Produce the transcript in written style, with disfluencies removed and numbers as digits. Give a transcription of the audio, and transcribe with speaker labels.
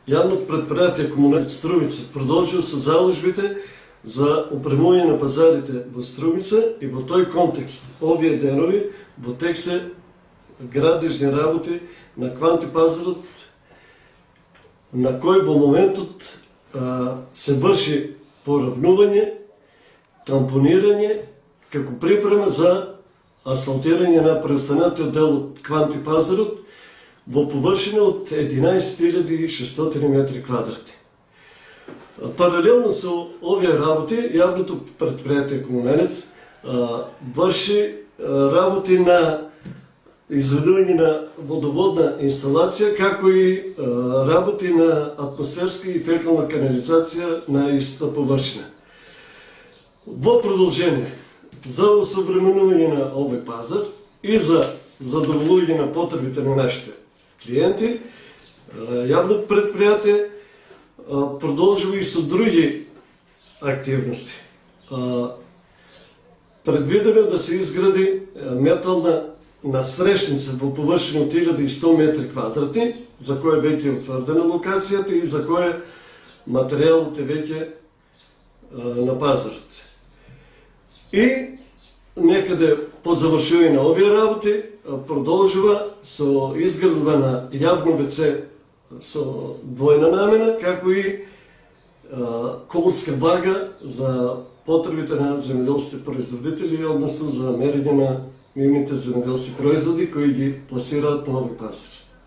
Speaker 1: Јавно предпријатие Комуналец Струмица продолжува со заложбите за опремување на пазарите во Струмица и во тој контекст овие денови во тек се градежни работи на Кванти пазарот, на кој во моментот се врши поравнување, тампонирање како припрема за асфалтирање на преостанатиот дел од Кванти пазарот во површина од 11.600 метри квадратни. Паралелно со овие работи, јавното предпријатие Комуналец врши работи на изведување на водоводна инсталација, како и работи на атмосферска и фекална канализација на иста површина. Во продолжение, за осовременување на овој пазар и за задоволување на потребите на нашите клиенти, јавното предпријатие продолжува и со други активности. Предвидено да се изгради метална надстрешница во површина од 1100 метри квадратни, за која веќе е утврдена локацијата и за која материјалот е веќе на пазарот. И некаде по завршување на овие работи продолжува со изградба на јавно ВЦ со двојна намена, како и колска вага за потребите на земјоделските производители, односно за мерење на нивните земјоделски производи кои ги пласираат на овој пазар.